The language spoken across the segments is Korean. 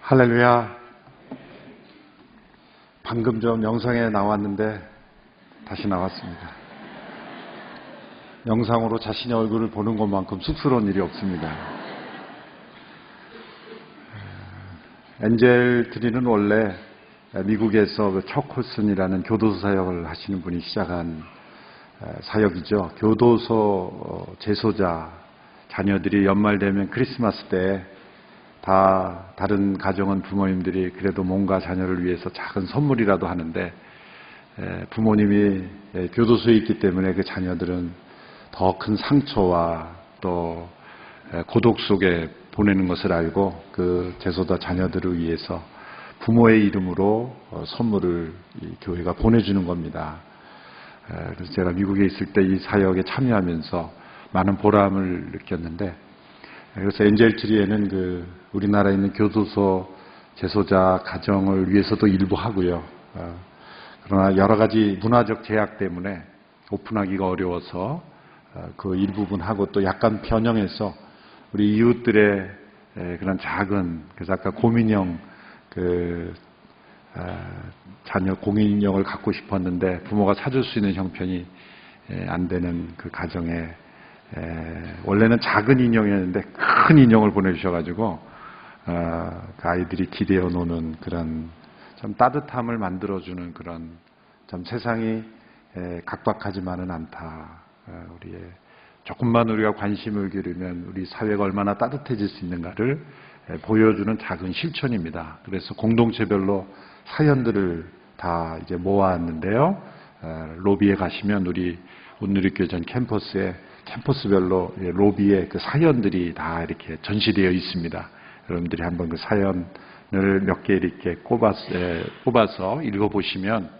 할렐루야. 방금 좀 영상에 나왔는데 다시 나왔습니다. 영상으로 자신의 얼굴을 보는 것만큼 쑥스러운 일이 없습니다. 엔젤 트리는 원래 미국에서 그 척홀슨이라는 교도소 사역을 하시는 분이 시작한 사역이죠. 교도소 재소자 자녀들이 연말 되면 크리스마스 때 다 다른 가정은 부모님들이 그래도 뭔가 자녀를 위해서 작은 선물이라도 하는데 부모님이 교도소에 있기 때문에 그 자녀들은 더 큰 상처와 또 고독 속에 보내는 것을 알고 그 재소자 자녀들을 위해서 부모의 이름으로 선물을 이 교회가 보내주는 겁니다. 그래서 제가 미국에 있을 때 이 사역에 참여하면서 많은 보람을 느꼈는데, 그래서 엔젤트리에는 우리나라에 있는 교도소 재소자 가정을 위해서도 일부 하고요. 그러나 여러 가지 문화적 제약 때문에 오픈하기가 어려워서 그 일부분 하고 또 약간 변형해서 우리 이웃들의 그런 작은, 그래서 아까 고민형 자녀 공인인형을 갖고 싶었는데 부모가 사줄 수 있는 형편이 안 되는 그 가정에 원래는 작은 인형이었는데 큰 인형을 보내주셔가지고 그 아이들이 기대어 노는 그런 좀 따뜻함을 만들어주는 그런 좀 세상이 각박하지만은 않다. 우리의 조금만 우리가 관심을 기울이면 우리 사회가 얼마나 따뜻해질 수 있는가를 보여주는 작은 실천입니다. 그래서 공동체별로 사연들을 다 이제 모았는데요. 로비에 가시면 우리 온누리교회 전 캠퍼스별로 로비에 그 사연들이 다 이렇게 전시되어 있습니다. 여러분들이 한번 그 사연을 몇 개 이렇게 뽑아서 읽어보시면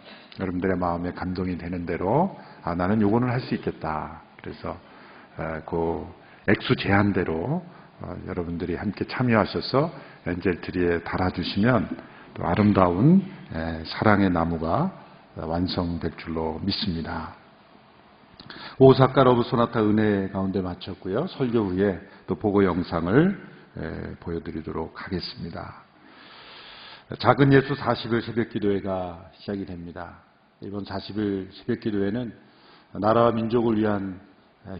여러분들의 마음에 감동이 되는 대로 나는 요거는 할 수 있겠다. 그래서 그 액수 제한대로 여러분들이 함께 참여하셔서 엔젤트리에 달아주시면 또 아름다운 사랑의 나무가 완성될 줄로 믿습니다. 오사카 러브 소나타 은혜 가운데 마쳤고요. 설교 후에 또 보고 영상을 보여드리도록 하겠습니다. 작은 예수 40일 새벽기도회가 시작이 됩니다. 이번 40일 새벽기도회는 나라와 민족을 위한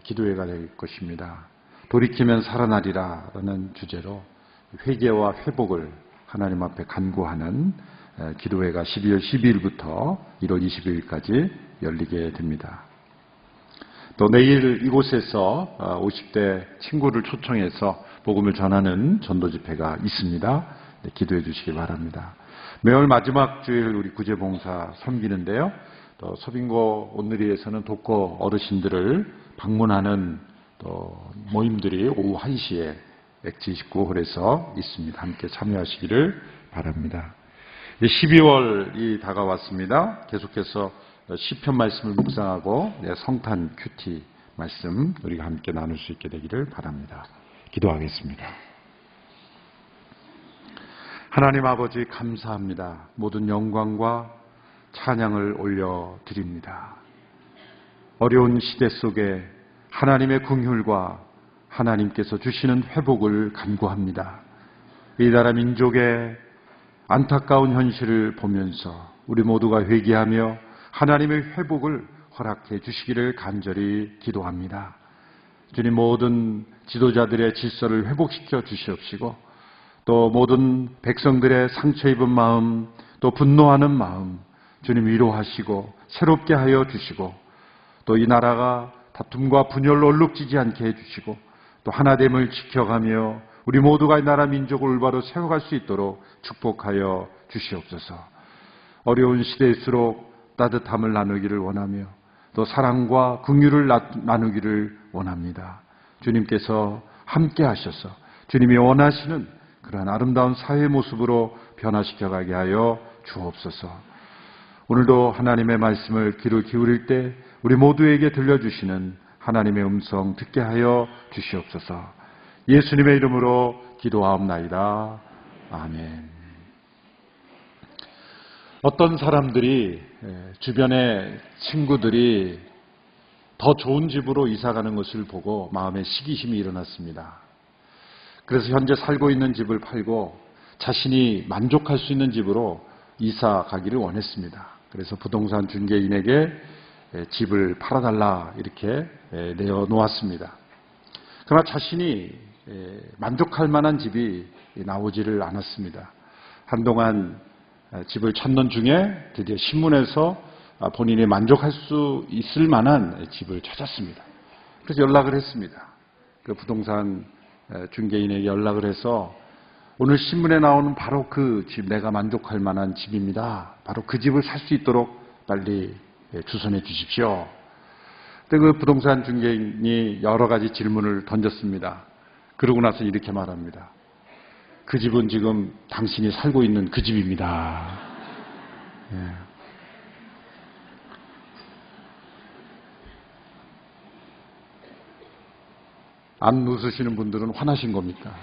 기도회가 될 것입니다. 돌이키면 살아나리라 라는 주제로 회개와 회복을 하나님 앞에 간구하는 기도회가 12월 12일부터 1월 22일까지 열리게 됩니다. 또 내일 이곳에서 50대 친구를 초청해서 복음을 전하는 전도 집회가 있습니다. 기도해 주시기 바랍니다. 매월 마지막 주일 우리 구제봉사 섬기는데요. 또 서빙고 온누리에서는 독거 어르신들을 방문하는 또 모임들이 오후 1시에 엑지29홀에서 있습니다. 함께 참여하시기를 바랍니다. 12월이 다가왔습니다. 계속해서 시편 말씀을 묵상하고 성탄 큐티 말씀 우리가 함께 나눌 수 있게 되기를 바랍니다. 기도하겠습니다. 하나님 아버지 감사합니다. 모든 영광과 찬양을 올려드립니다. 어려운 시대 속에 하나님의 긍휼과 하나님께서 주시는 회복을 간구합니다. 이 나라 민족의 안타까운 현실을 보면서 우리 모두가 회개하며 하나님의 회복을 허락해 주시기를 간절히 기도합니다. 주님, 모든 지도자들의 질서를 회복시켜 주시옵시고 또 모든 백성들의 상처 입은 마음, 또 분노하는 마음 주님 위로하시고 새롭게 하여 주시고 또 이 나라가 다툼과 분열로 얼룩지지 않게 해주시고 또 하나됨을 지켜가며 우리 모두가 이 나라 민족을 올바로 세워갈 수 있도록 축복하여 주시옵소서. 어려운 시대일수록 따뜻함을 나누기를 원하며 또 사랑과 긍휼을 나누기를 원합니다. 주님께서 함께 하셔서 주님이 원하시는 그러한 아름다운 사회 모습으로 변화시켜가게 하여 주옵소서. 오늘도 하나님의 말씀을 귀를 기울일 때 우리 모두에게 들려주시는 하나님의 음성 듣게 하여 주시옵소서. 예수님의 이름으로 기도하옵나이다. 아멘. 어떤 사람들이 주변의 친구들이 더 좋은 집으로 이사가는 것을 보고 마음에 시기심이 일어났습니다. 그래서 현재 살고 있는 집을 팔고 자신이 만족할 수 있는 집으로 이사 가기를 원했습니다. 그래서 부동산 중개인에게 집을 팔아달라 이렇게 내어놓았습니다. 그러나 자신이 만족할 만한 집이 나오지를 않았습니다. 한동안 집을 찾는 중에 드디어 신문에서 본인이 만족할 수 있을 만한 집을 찾았습니다. 그래서 연락을 했습니다. 그 부동산 중개인에게 연락을 해서 오늘 신문에 나오는 바로 그 집, 내가 만족할 만한 집입니다. 바로 그 집을 살 수 있도록 빨리 주선해 주십시오. 그때 그 부동산 중개인이 여러 가지 질문을 던졌습니다. 그러고 나서 이렇게 말합니다. 그 집은 지금 당신이 살고 있는 그 집입니다. 예. 안 웃으시는 분들은 화나신 겁니까?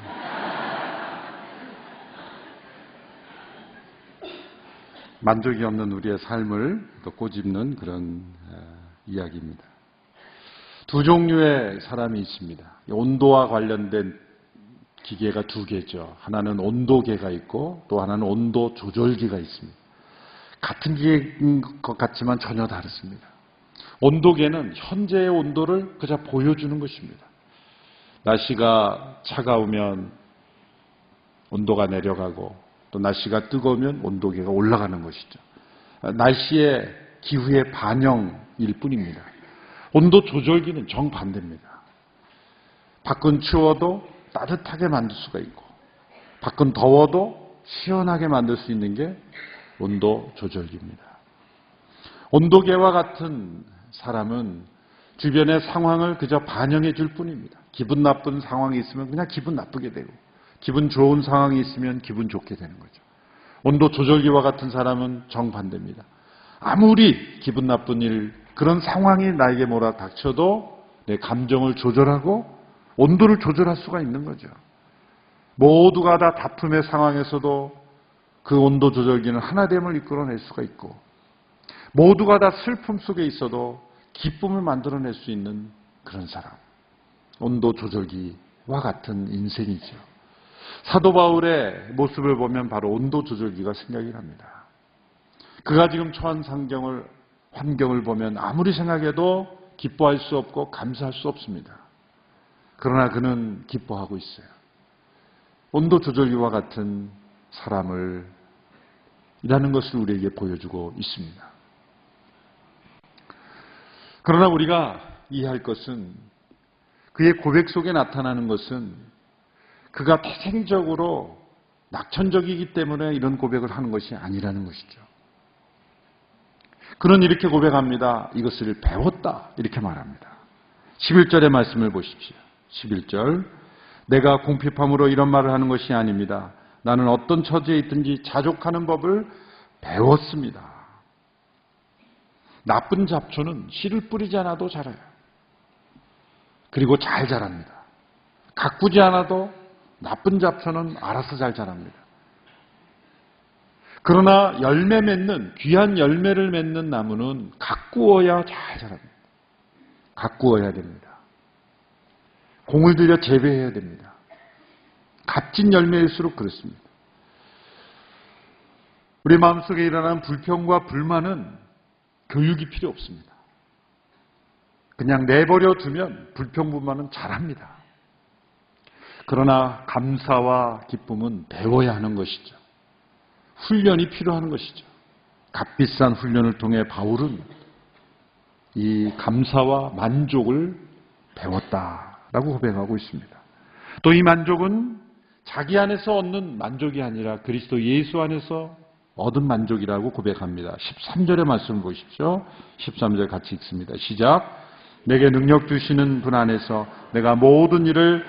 만족이 없는 우리의 삶을 또 꼬집는 그런 이야기입니다. 두 종류의 사람이 있습니다. 온도와 관련된 기계가 두 개죠. 하나는 온도계가 있고 또 하나는 온도 조절기가 있습니다. 같은 기계인 것 같지만 전혀 다릅니다. 온도계는 현재의 온도를 그저 보여주는 것입니다. 날씨가 차가우면 온도가 내려가고 또 날씨가 뜨거우면 온도계가 올라가는 것이죠. 날씨의 기후의 반영일 뿐입니다. 온도 조절기는 정반대입니다. 밖은 추워도 따뜻하게 만들 수가 있고 밖은 더워도 시원하게 만들 수 있는 게 온도 조절기입니다. 온도계와 같은 사람은 주변의 상황을 그저 반영해 줄 뿐입니다. 기분 나쁜 상황이 있으면 그냥 기분 나쁘게 되고 기분 좋은 상황이 있으면 기분 좋게 되는 거죠. 온도 조절기와 같은 사람은 정반대입니다. 아무리 기분 나쁜 일, 그런 상황이 나에게 몰아닥쳐도 내 감정을 조절하고 온도를 조절할 수가 있는 거죠. 모두가 다 다툼의 상황에서도 그 온도 조절기는 하나됨을 이끌어낼 수가 있고 모두가 다 슬픔 속에 있어도 기쁨을 만들어낼 수 있는 그런 사람. 온도 조절기와 같은 인생이죠. 사도 바울의 모습을 보면 바로 온도 조절기가 생각이 납니다. 그가 지금 처한 환경을 보면 아무리 생각해도 기뻐할 수 없고 감사할 수 없습니다. 그러나 그는 기뻐하고 있어요. 온도 조절기와 같은 사람을 이라는 것을 우리에게 보여주고 있습니다. 그러나 우리가 이해할 것은 그의 고백 속에 나타나는 것은 그가 태생적으로 낙천적이기 때문에 이런 고백을 하는 것이 아니라는 것이죠. 그는 이렇게 고백합니다. 이것을 배웠다. 이렇게 말합니다. 11절의 말씀을 보십시오. 11절. 내가 궁핍함으로 이런 말을 하는 것이 아닙니다. 나는 어떤 처지에 있든지 자족하는 법을 배웠습니다. 나쁜 잡초는 씨를 뿌리지 않아도 자라요. 그리고 잘 자랍니다. 가꾸지 않아도 나쁜 잡초는 알아서 잘 자랍니다. 그러나 열매 맺는, 귀한 열매를 맺는 나무는 가꾸어야 잘 자랍니다. 가꾸어야 됩니다. 공을 들여 재배해야 됩니다. 값진 열매일수록 그렇습니다. 우리 마음속에 일어나는 불평과 불만은 교육이 필요 없습니다. 그냥 내버려 두면 불평불만은 잘합니다. 그러나 감사와 기쁨은 배워야 하는 것이죠. 훈련이 필요한 것이죠. 값비싼 훈련을 통해 바울은 이 감사와 만족을 배웠다라고 고백하고 있습니다. 또 이 만족은 자기 안에서 얻는 만족이 아니라 그리스도 예수 안에서 얻은 만족이라고 고백합니다. 13절의 말씀을 보십시오. 13절 같이 읽습니다. 시작. 내게 능력 주시는 분 안에서 내가 모든 일을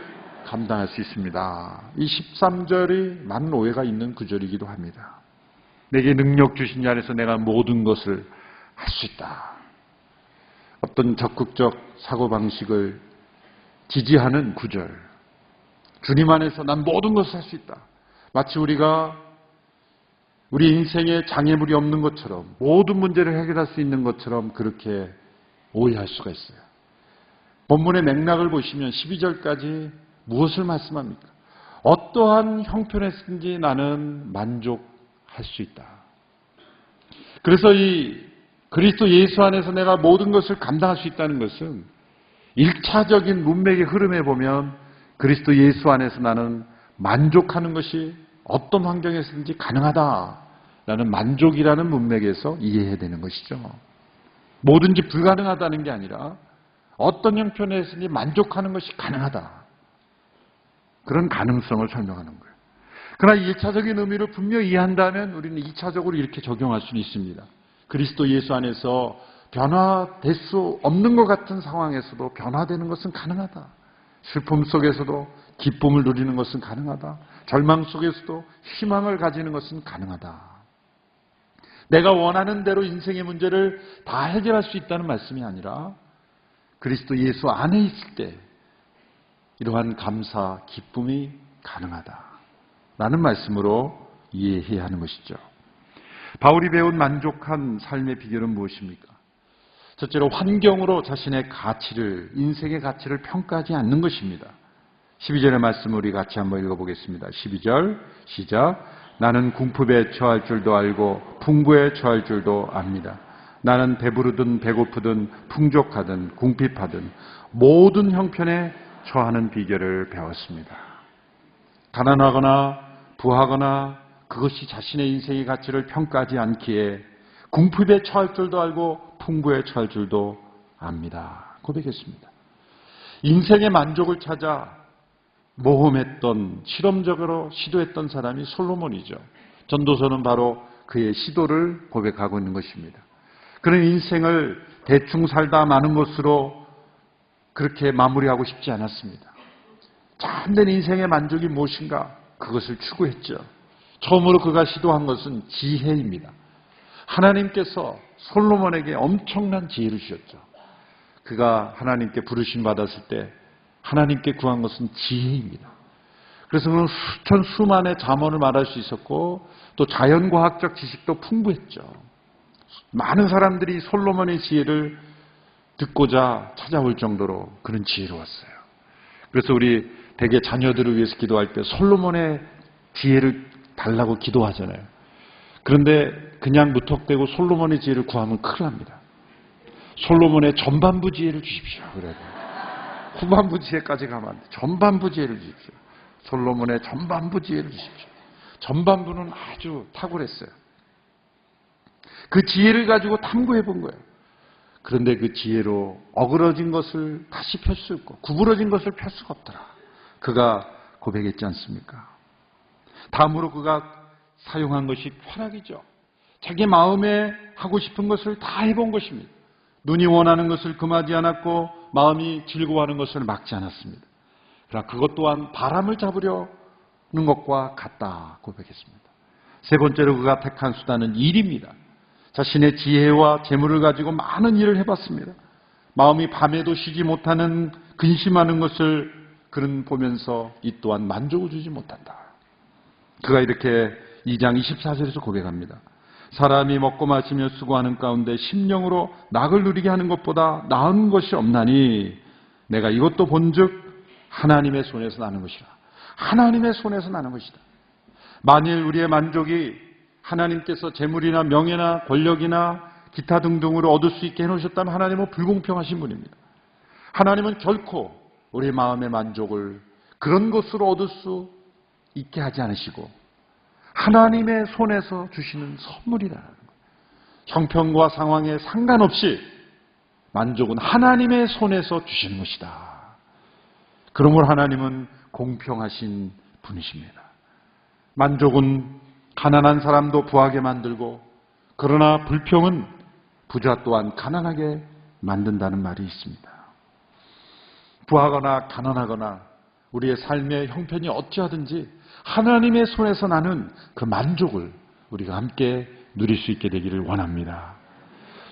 감당할 수 있습니다. 이 13절이 많은 오해가 있는 구절이기도 합니다. 내게 능력 주신 자 안에서 내가 모든 것을 할 수 있다. 어떤 적극적 사고방식을 지지하는 구절. 주님 안에서 난 모든 것을 할 수 있다. 마치 우리가 우리 인생에 장애물이 없는 것처럼 모든 문제를 해결할 수 있는 것처럼 그렇게 오해할 수가 있어요. 본문의 맥락을 보시면 12절까지 무엇을 말씀합니까? 어떠한 형편에서든지 나는 만족할 수 있다. 그래서 이 그리스도 예수 안에서 내가 모든 것을 감당할 수 있다는 것은 1차적인 문맥의 흐름에 보면 그리스도 예수 안에서 나는 만족하는 것이 어떤 환경에서든지 가능하다라는 만족이라는 문맥에서 이해해야 되는 것이죠. 뭐든지 불가능하다는 게 아니라 어떤 형편에서든지 만족하는 것이 가능하다. 그런 가능성을 설명하는 거예요. 그러나 1차적인 의미를 분명히 이해한다면 우리는 2차적으로 이렇게 적용할 수는 있습니다. 그리스도 예수 안에서 변화될 수 없는 것 같은 상황에서도 변화되는 것은 가능하다. 슬픔 속에서도 기쁨을 누리는 것은 가능하다. 절망 속에서도 희망을 가지는 것은 가능하다. 내가 원하는 대로 인생의 문제를 다 해결할 수 있다는 말씀이 아니라 그리스도 예수 안에 있을 때 이러한 감사, 기쁨이 가능하다라는 말씀으로 이해해야 하는 것이죠. 바울이 배운 만족한 삶의 비결은 무엇입니까? 첫째로 환경으로 자신의 가치를, 인생의 가치를 평가하지 않는 것입니다. 12절의 말씀을 우리 같이 한번 읽어보겠습니다. 12절 시작. 나는 궁핍에 처할 줄도 알고 풍부에 처할 줄도 압니다. 나는 배부르든 배고프든 풍족하든 궁핍하든 모든 형편에 처하는 비결을 배웠습니다. 가난하거나 부하거나 그것이 자신의 인생의 가치를 평가하지 않기에 궁핍에 처할 줄도 알고 풍부에 처할 줄도 압니다. 고백했습니다. 인생의 만족을 찾아 모험했던, 실험적으로 시도했던 사람이 솔로몬이죠. 전도서는 바로 그의 시도를 고백하고 있는 것입니다. 그런 인생을 대충 살다 마는 것으로 그렇게 마무리하고 싶지 않았습니다. 참된 인생의 만족이 무엇인가? 그것을 추구했죠. 처음으로 그가 시도한 것은 지혜입니다. 하나님께서 솔로몬에게 엄청난 지혜를 주셨죠. 그가 하나님께 부르심 받았을 때 하나님께 구한 것은 지혜입니다. 그래서 그는 수만의 잠언을 말할 수 있었고 또 자연과학적 지식도 풍부했죠. 많은 사람들이 솔로몬의 지혜를 듣고자 찾아올 정도로 그는 지혜로웠어요. 그래서 우리 대개 자녀들을 위해서 기도할 때 솔로몬의 지혜를 달라고 기도하잖아요. 그런데 그냥 무턱대고 솔로몬의 지혜를 구하면 큰일 납니다. 솔로몬의 전반부 지혜를 주십시오. 그래도 후반부 지혜까지 가면 안 돼. 전반부 지혜를 주십시오. 솔로몬의 전반부 지혜를 주십시오. 전반부는 아주 탁월했어요. 그 지혜를 가지고 탐구해 본 거예요. 그런데 그 지혜로 어그러진 것을 다시 펼 수 있고 구부러진 것을 펼 수가 없더라. 그가 고백했지 않습니까? 다음으로 그가 사용한 것이 쾌락이죠. 자기 마음에 하고 싶은 것을 다 해본 것입니다. 눈이 원하는 것을 금하지 않았고 마음이 즐거워하는 것을 막지 않았습니다. 그러나 그것 또한 바람을 잡으려는 것과 같다 고백했습니다. 세 번째로 그가 택한 수단은 일입니다. 자신의 지혜와 재물을 가지고 많은 일을 해봤습니다. 마음이 밤에도 쉬지 못하는 근심하는 것을 그는 보면서 이 또한 만족을 주지 못한다. 그가 이렇게 2장 24절에서 고백합니다. 사람이 먹고 마시며 수고하는 가운데 심령으로 낙을 누리게 하는 것보다 나은 것이 없나니 내가 이것도 본즉 하나님의 손에서 나는 것이라. 하나님의 손에서 나는 것이다. 만일 우리의 만족이 하나님께서 재물이나 명예나 권력이나 기타 등등으로 얻을 수 있게 해놓으셨다면 하나님은 불공평하신 분입니다. 하나님은 결코 우리의 마음의 만족을 그런 것으로 얻을 수 있게 하지 않으시고 하나님의 손에서 주시는 선물이라는 거예요. 형편과 상황에 상관없이 만족은 하나님의 손에서 주시는 것이다. 그러므로 하나님은 공평하신 분이십니다. 만족은 가난한 사람도 부하게 만들고 그러나 불평은 부자 또한 가난하게 만든다는 말이 있습니다. 부하거나 가난하거나 우리의 삶의 형편이 어찌하든지 하나님의 손에서 나는 그 만족을 우리가 함께 누릴 수 있게 되기를 원합니다.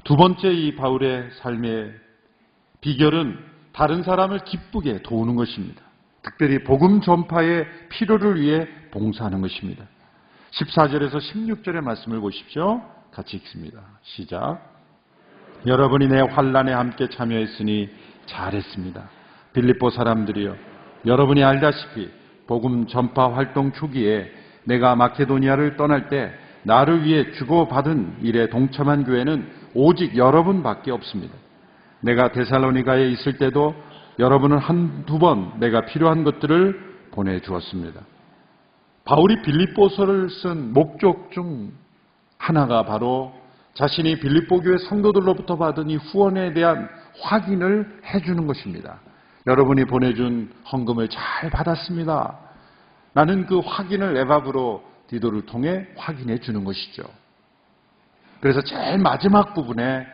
두 번째 이 바울의 삶의 비결은 다른 사람을 기쁘게 도우는 것입니다. 특별히 복음 전파의 필요를 위해 봉사하는 것입니다. 14절에서 16절의 말씀을 보십시오. 같이 읽습니다. 시작. 여러분이 내 환난에 함께 참여했으니 잘했습니다. 빌립보 사람들이여, 여러분이 알다시피 복음 전파 활동 초기에 내가 마케도니아를 떠날 때 나를 위해 주고받은 일에 동참한 교회는 오직 여러분밖에 없습니다. 내가 데살로니가에 있을 때도 여러분은 한두 번 내가 필요한 것들을 보내주었습니다. 바울이 빌립보서를 쓴 목적 중 하나가 바로 자신이 빌립보 교회 성도들로부터 받은 이 후원에 대한 확인을 해주는 것입니다. 여러분이 보내준 헌금을 잘 받았습니다. 나는 그 확인을 에바브로 디도를 통해 확인해 주는 것이죠. 그래서 제일 마지막 부분에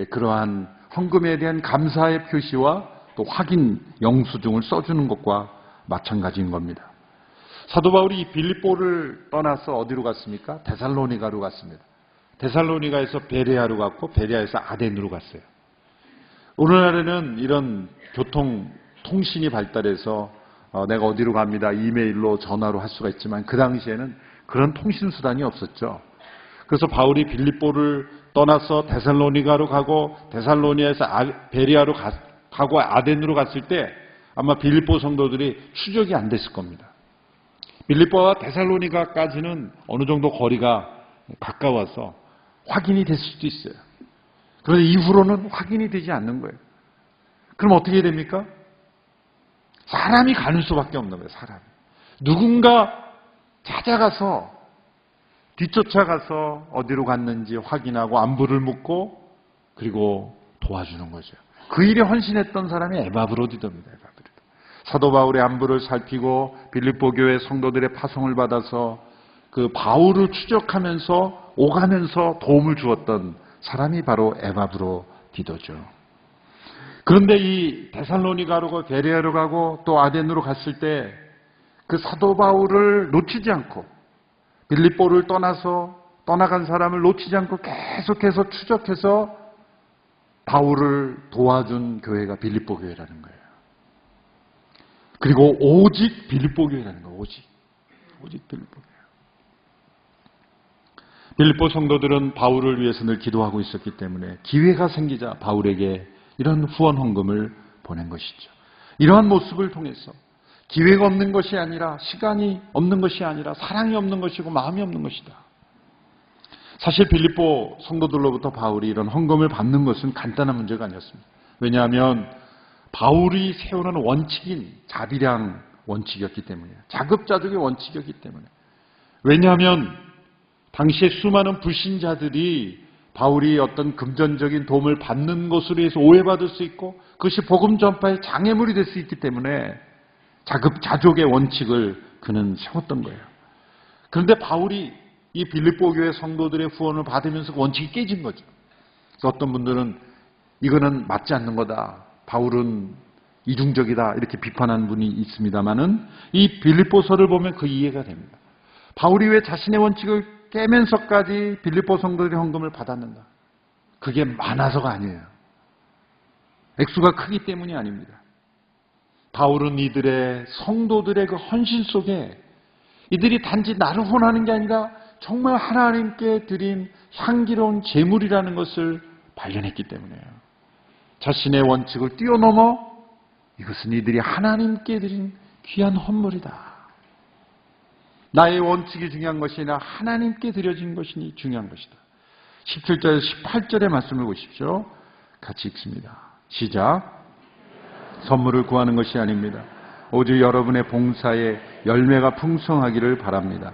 그러한 헌금에 대한 감사의 표시와 또 확인 영수증을 써주는 것과 마찬가지인 겁니다. 사도 바울이 빌립보를 떠나서 어디로 갔습니까? 데살로니가로 갔습니다. 데살로니가에서 베레아로 갔고 베레아에서 아덴으로 갔어요. 오늘날에는 이런 통신이 발달해서 내가 어디로 갑니다. 이메일로 전화로 할 수가 있지만 그 당시에는 그런 통신 수단이 없었죠. 그래서 바울이 빌립보를 떠나서 데살로니가로 가고 데살로니아에서 베레아로 가고 아덴으로 갔을 때 아마 빌립보 성도들이 추적이 안 됐을 겁니다. 빌립보와 데살로니가까지는 어느 정도 거리가 가까워서 확인이 됐을 수도 있어요. 그런데 이후로는 확인이 되지 않는 거예요. 그럼 어떻게 됩니까? 사람이 가는 수밖에 없는 거예요. 사람이. 누군가 찾아가서 뒤쫓아가서 어디로 갔는지 확인하고 안부를 묻고 그리고 도와주는 거죠. 그 일에 헌신했던 사람이 에바브로디도입니다. 사도 바울의 안부를 살피고 빌립보 교회 성도들의 파송을 받아서 그 바울을 추적하면서 오가면서 도움을 주었던 사람이 바로 에바브로디도죠. 그런데 이 데살로니가로 가고 베레아로 가고 또 아덴으로 갔을 때 그 사도 바울을 놓치지 않고 빌립보를 떠나간 사람을 놓치지 않고 계속해서 추적해서 바울을 도와준 교회가 빌립보 교회라는 거예요. 그리고 오직 빌립보 교회라는 거예요. 오직 빌립보 교회. 빌립보 성도들은 바울을 위해서 늘 기도하고 있었기 때문에 기회가 생기자 바울에게 이런 후원 헌금을 보낸 것이죠. 이러한 모습을 통해서 기회가 없는 것이 아니라 시간이 없는 것이 아니라 사랑이 없는 것이고 마음이 없는 것이다. 사실 빌립보 성도들로부터 바울이 이런 헌금을 받는 것은 간단한 문제가 아니었습니다. 왜냐하면 바울이 세우는 원칙인 자비량 원칙이었기 때문이에요. 자급자족의 원칙이었기 때문에. 왜냐하면 당시에 수많은 불신자들이 바울이 어떤 금전적인 도움을 받는 것으로 해서 오해받을 수 있고 그것이 복음 전파의 장애물이 될 수 있기 때문에 자급자족의 원칙을 그는 세웠던 거예요. 그런데 바울이 이 빌립보 교회 성도들의 후원을 받으면서 그 원칙이 깨진 거죠. 그래서 어떤 분들은 이거는 맞지 않는 거다. 바울은 이중적이다. 이렇게 비판하는 분이 있습니다만은 이 빌립보서를 보면 그 이해가 됩니다. 바울이 왜 자신의 원칙을 깨면서까지 빌립보 성도들의 헌금을 받았는가? 그게 많아서가 아니에요. 액수가 크기 때문이 아닙니다. 바울은 이들의 성도들의 그 헌신 속에 이들이 단지 나를 후원하는 게 아니라 정말 하나님께 드린 향기로운 제물이라는 것을 발견했기 때문이에요. 자신의 원칙을 뛰어넘어 이것은 이들이 하나님께 드린 귀한 헌물이다. 나의 원칙이 중요한 것이 아니라 하나님께 드려진 것이 중요한 것이다. 17절에서 18절의 말씀을 보십시오. 같이 읽습니다. 시작. 선물을 구하는 것이 아닙니다. 오직 여러분의 봉사에 열매가 풍성하기를 바랍니다.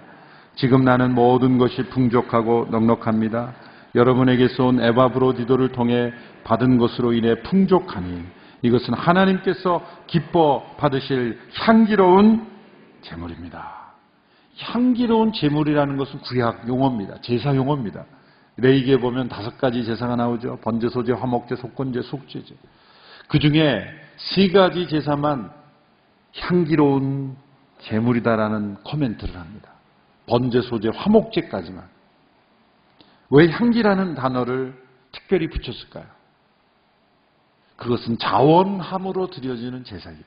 지금 나는 모든 것이 풍족하고 넉넉합니다. 여러분에게서 온 에바브로디도를 통해 받은 것으로 인해 풍족하니 이것은 하나님께서 기뻐 받으실 향기로운 제물입니다. 향기로운 제물이라는 것은 구약 용어입니다. 제사 용어입니다. 레위기에 보면 5가지 제사가 나오죠. 번제, 소제, 화목제, 속건제, 속죄제. 그 중에 3가지 제사만 향기로운 제물이다라는 코멘트를 합니다. 번제, 소제, 화목제까지만. 왜 향기라는 단어를 특별히 붙였을까요? 그것은 자원함으로 드려지는 제사이기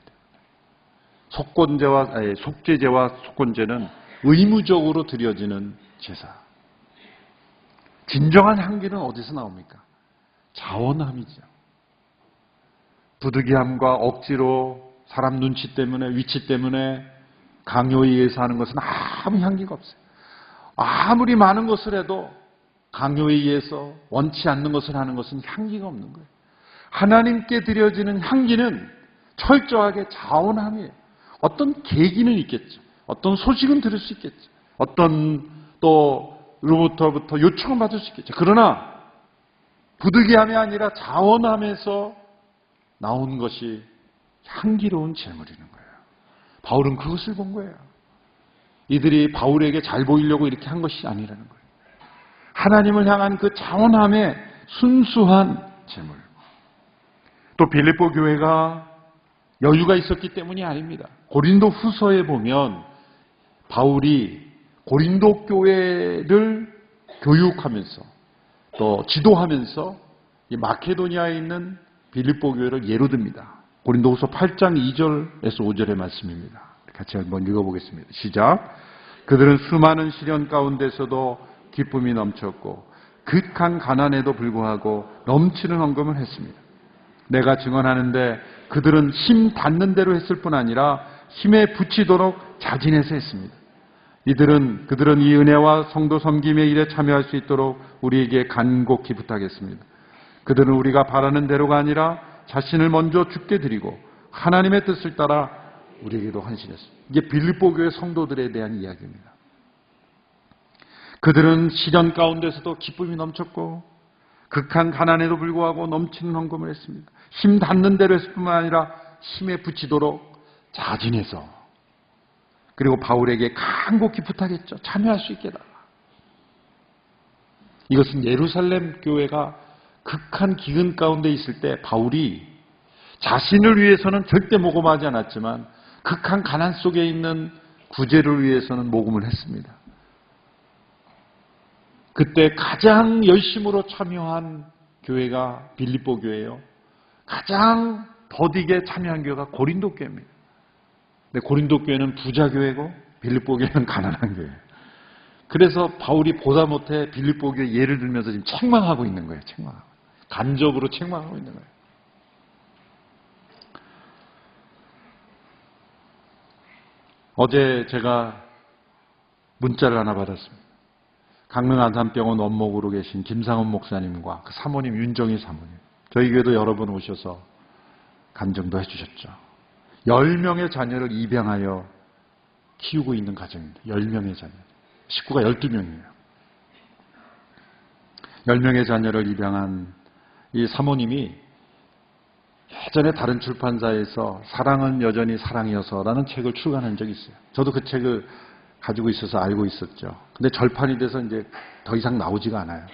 때문에. 속죄제와 속건제는 의무적으로 드려지는 제사. 진정한 향기는 어디서 나옵니까? 자원함이죠. 부득이함과 억지로 사람 눈치 때문에 위치 때문에 강요에 의해서 하는 것은 아무 향기가 없어요. 아무리 많은 것을 해도 강요에 의해서 원치 않는 것을 하는 것은 향기가 없는 거예요. 하나님께 드려지는 향기는 철저하게 자원함이에요. 어떤 계기는 있겠죠. 어떤 소식은 들을 수 있겠죠. 어떤 로부터부터 요청을 받을 수 있겠죠. 그러나 부득이함이 아니라 자원함에서 나온 것이 향기로운 제물이는 거예요. 바울은 그것을 본 거예요. 이들이 바울에게 잘 보이려고 이렇게 한 것이 아니라는 거예요. 하나님을 향한 그 자원함의 순수한 제물. 또 빌립보 교회가 여유가 있었기 때문이 아닙니다. 고린도 후서에 보면 바울이 고린도 교회를 교육하면서 또 지도하면서 이 마케도니아에 있는 빌립보 교회를 예로 듭니다. 고린도후서 8장 2절에서 5절의 말씀입니다. 같이 한번 읽어보겠습니다. 시작. 그들은 수많은 시련 가운데서도 기쁨이 넘쳤고 극한 가난에도 불구하고 넘치는 헌금을 했습니다. 내가 증언하는데 그들은 힘 닿는 대로 했을 뿐 아니라 힘에 부치도록 자진해서 했습니다. 그들은 이 은혜와 성도 섬김의 일에 참여할 수 있도록 우리에게 간곡히 부탁했습니다. 그들은 우리가 바라는 대로가 아니라 자신을 먼저 죽게 드리고 하나님의 뜻을 따라 우리에게도 헌신했습니다. 이게 빌립보 교회 성도들에 대한 이야기입니다. 그들은 시련 가운데서도 기쁨이 넘쳤고 극한 가난에도 불구하고 넘치는 헌금을 했습니다. 힘 닿는 대로 했을 뿐만 아니라 힘에 부치도록 자진해서 그리고 바울에게 간곡히 부탁했죠. 참여할 수 있게 해달라. 이것은 예루살렘 교회가 극한 기근 가운데 있을 때 바울이 자신을 위해서는 절대 모금하지 않았지만 극한 가난 속에 있는 구제를 위해서는 모금을 했습니다. 그때 가장 열심으로 참여한 교회가 빌립보 교회예요. 가장 더디게 참여한 교회가 고린도 교회입니다. 근데 고린도 교회는 부자 교회고 빌립보 교회는 가난한 교회예요. 그래서 바울이 보다 못해 빌립보 교회 예를 들면서 지금 책망하고 있는 거예요. 책망하고. 간접으로 책망하고 있는 거예요. 어제 제가 문자를 하나 받았습니다. 강릉 안산병원 원목으로 계신 김상훈 목사님과 그 사모님 윤정희 사모님. 저희 교회도 여러 번 오셔서 간증도 해주셨죠. 10명의 자녀를 입양하여 키우고 있는 가정입니다. 10명의 자녀. 식구가 12명이에요. 10명의 자녀를 입양한 이 사모님이 예전에 다른 출판사에서 사랑은 여전히 사랑이어서라는 책을 출간한 적이 있어요. 저도 그 책을 가지고 있어서 알고 있었죠. 근데 절판이 돼서 이제 더 이상 나오지가 않아요.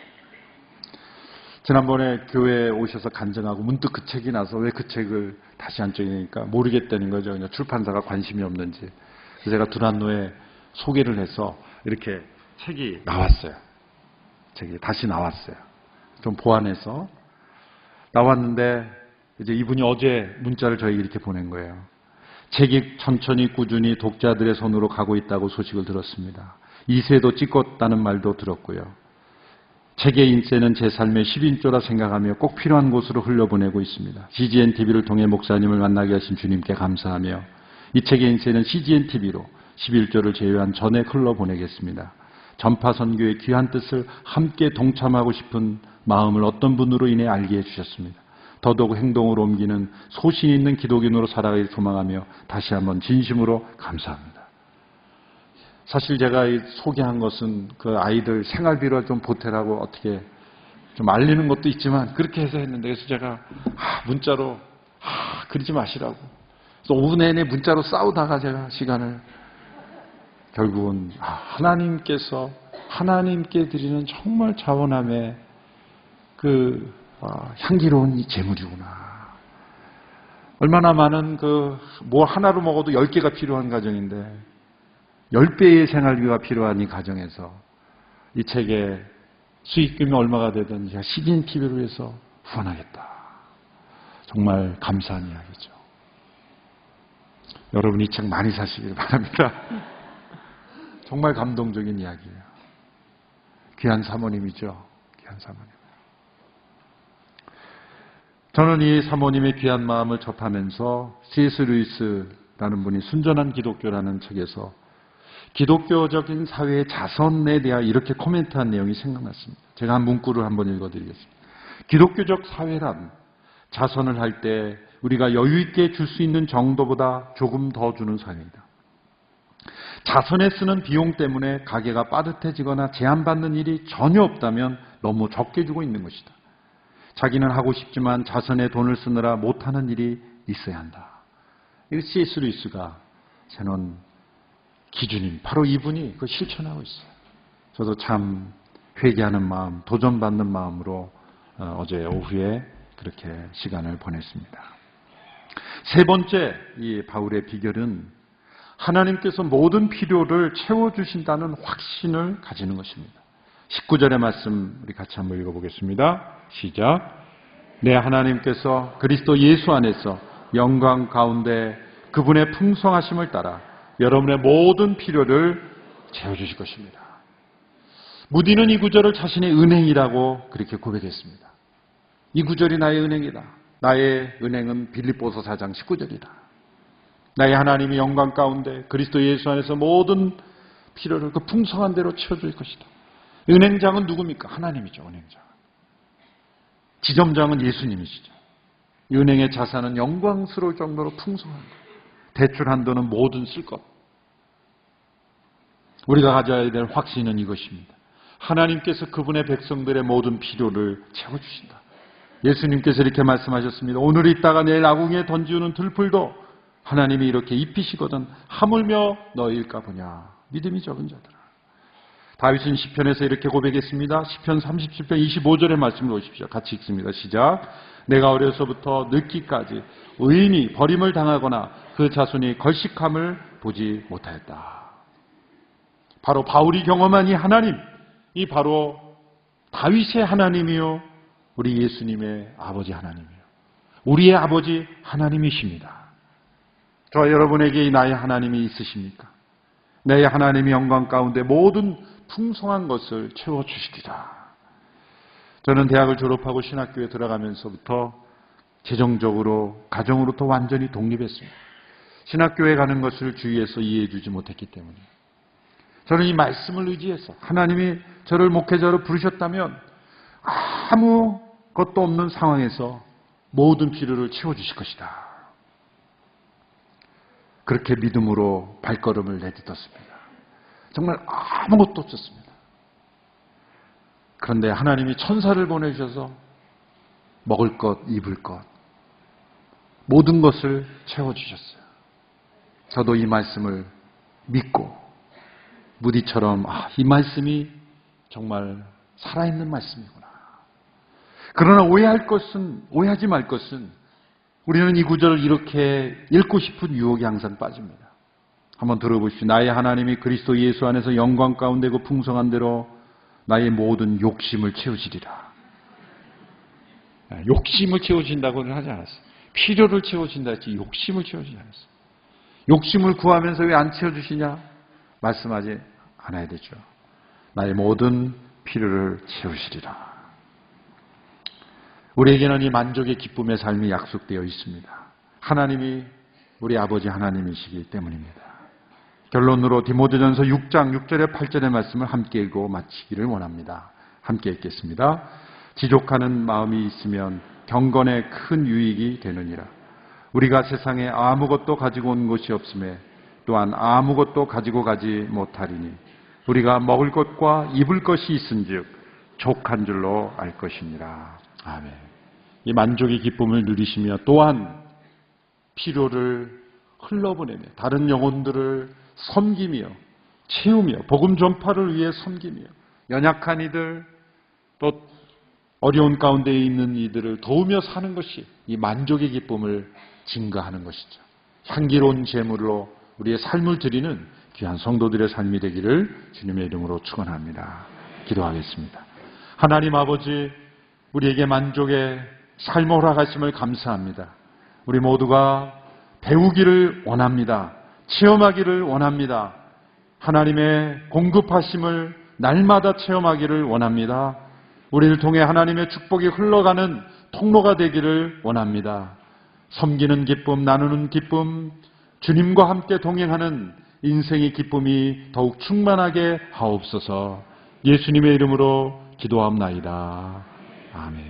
지난번에 교회에 오셔서 간증하고 문득 그 책이 나서 왜 그 책을 다시 안 찍으니까 모르겠다는 거죠. 그냥 출판사가 관심이 없는지. 그래서 제가 두란노에 소개를 해서 이렇게 책이 나왔어요. 책이 다시 나왔어요. 좀 보완해서 나왔는데 이제 이분이 어제 문자를 저에게 이렇게 보낸 거예요. 책이 천천히 꾸준히 독자들의 손으로 가고 있다고 소식을 들었습니다. 2세도 찍었다는 말도 들었고요. 책의 인쇄는 제 삶의 10인조라 생각하며 꼭 필요한 곳으로 흘려보내고 있습니다. CGN TV를 통해 목사님을 만나게 하신 주님께 감사하며 이 책의 인쇄는 CGN TV로 11조를 제외한 전액 흘러보내겠습니다. 전파 선교의 귀한 뜻을 함께 동참하고 싶은 마음을 어떤 분으로 인해 알게 해주셨습니다. 더더욱 행동으로 옮기는 소신 있는 기독인으로 살아가길 소망하며 다시 한번 진심으로 감사합니다. 사실 제가 소개한 것은 그 아이들 생활비를 좀 보태라고 어떻게 좀 알리는 것도 있지만 그렇게 해서 했는데 그래서 제가 문자로 그러지 마시라고. 그래서 오후 내내 문자로 싸우다가 제가 시간을 결국은 하나님께서 하나님께 드리는 정말 자원함의 그 향기로운 이 제물이구나. 얼마나 많은 뭐 하나로 먹어도 10개가 필요한 가정인데 10배의 생활비가 필요한 이 가정에서 이 책의 수익금이 얼마가 되든 제가 CGN TV를 위해서 후원하겠다. 정말 감사한 이야기죠. 여러분 이 책 많이 사시길 바랍니다. 정말 감동적인 이야기예요. 귀한 사모님이죠. 귀한 사모님. 저는 이 사모님의 귀한 마음을 접하면서 C.S. 루이스 라는 분이 순전한 기독교라는 책에서 기독교적인 사회의 자선에 대하여 이렇게 코멘트한 내용이 생각났습니다. 제가 한 문구를 한번 읽어드리겠습니다. 기독교적 사회란 자선을 할 때 우리가 여유 있게 줄 수 있는 정도보다 조금 더 주는 사회이다. 자선에 쓰는 비용 때문에 가게가 빠듯해지거나 제한받는 일이 전혀 없다면 너무 적게 주고 있는 것이다. 자기는 하고 싶지만 자선에 돈을 쓰느라 못하는 일이 있어야 한다. 이 C.S. 루이스가 세운 기준인 바로 이분이 그걸 실천하고 있어요. 저도 참 회개하는 마음, 도전받는 마음으로 어제 오후에 그렇게 시간을 보냈습니다. 세 번째 이 바울의 비결은 하나님께서 모든 필요를 채워주신다는 확신을 가지는 것입니다. 19절의 말씀 우리 같이 한번 읽어보겠습니다. 시작. 내 하나님께서 그리스도 예수 안에서 영광 가운데 그분의 풍성하심을 따라 여러분의 모든 필요를 채워주실 것입니다. 무디는 이 구절을 자신의 은행이라고 그렇게 고백했습니다. 이 구절이 나의 은행이다. 나의 은행은 빌립보서 4장 19절이다. 나의 하나님이 영광 가운데 그리스도 예수 안에서 모든 필요를 그 풍성한 대로 채워줄 것이다. 은행장은 누굽니까? 하나님이죠. 은행장. 지점장은 예수님이시죠. 은행의 자산은 영광스러울 정도로 풍성한 것. 대출 한도는 모든 쓸 것. 우리가 가져야 될 확신은 이것입니다. 하나님께서 그분의 백성들의 모든 필요를 채워주신다. 예수님께서 이렇게 말씀하셨습니다. 오늘 있다가 내일 아궁이에 던지우는 들풀도 하나님이 이렇게 입히시거든 하물며 너희일까 보냐. 믿음이 적은 자들아. 다윗은 시편에서 이렇게 고백했습니다. 시편 37편 25절의 말씀을 보십시오. 같이 읽습니다. 시작. 내가 어려서부터 늙기까지 의인이 버림을 당하거나 그 자손이 걸식함을 보지 못하였다. 바로 바울이 경험한 이 하나님, 이 바로 다윗의 하나님이요 우리 예수님의 아버지 하나님이요 우리의 아버지 하나님이십니다. 저와 여러분에게 나의 하나님이 있으십니까? 내 하나님이 영광 가운데 모든 풍성한 것을 채워주시리라. 저는 대학을 졸업하고 신학교에 들어가면서부터 재정적으로 가정으로부터 완전히 독립했습니다. 신학교에 가는 것을 주위에서 이해해 주지 못했기 때문에 저는 이 말씀을 의지해서 하나님이 저를 목회자로 부르셨다면 아무것도 없는 상황에서 모든 필요를 채워주실 것이다. 그렇게 믿음으로 발걸음을 내딛었습니다. 정말 아무것도 없었습니다. 그런데 하나님이 천사를 보내주셔서 먹을 것, 입을 것, 모든 것을 채워주셨어요. 저도 이 말씀을 믿고 무디처럼 이 말씀이 정말 살아있는 말씀이구나. 그러나 오해하지 말 것은 우리는 이 구절을 이렇게 읽고 싶은 유혹이 항상 빠집니다. 한번 들어보십시오. 나의 하나님이 그리스도 예수 안에서 영광 가운데 그 풍성한 대로 나의 모든 욕심을 채우시리라. 욕심을 채우신다고는 하지 않았어요. 필요를 채우신다 했지 욕심을 채우시지 않았어요. 욕심을 구하면서 왜 안 채워주시냐? 말씀하지 않아야 되죠. 나의 모든 필요를 채우시리라. 우리에게는 이 만족의 기쁨의 삶이 약속되어 있습니다. 하나님이 우리 아버지 하나님이시기 때문입니다. 결론으로 디모데전서 6장 6절에 8절의 말씀을 함께 읽고 마치기를 원합니다. 함께 읽겠습니다. 지족하는 마음이 있으면 경건에 큰 유익이 되느니라. 우리가 세상에 아무것도 가지고 온 것이 없음에 또한 아무것도 가지고 가지 못하리니 우리가 먹을 것과 입을 것이 있은즉 족한 줄로 알 것이니라. 아멘. 이 만족의 기쁨을 누리시며 또한 필요를 흘러보내며 다른 영혼들을 섬기며 채우며 복음 전파를 위해 섬기며 연약한 이들 또 어려운 가운데 있는 이들을 도우며 사는 것이 이 만족의 기쁨을 증가하는 것이죠. 향기로운 제물로 우리의 삶을 드리는 귀한 성도들의 삶이 되기를 주님의 이름으로 축원합니다. 기도하겠습니다. 하나님 아버지, 우리에게 만족의 삶을 허락하심을 감사합니다. 우리 모두가 배우기를 원합니다. 체험하기를 원합니다. 하나님의 공급하심을 날마다 체험하기를 원합니다. 우리를 통해 하나님의 축복이 흘러가는 통로가 되기를 원합니다. 섬기는 기쁨, 나누는 기쁨, 주님과 함께 동행하는 인생의 기쁨이 더욱 충만하게 하옵소서. 예수님의 이름으로 기도합나이다. 아멘.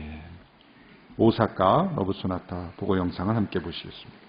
오사카 러브 소나타 보고 영상을 함께 보시겠습니다.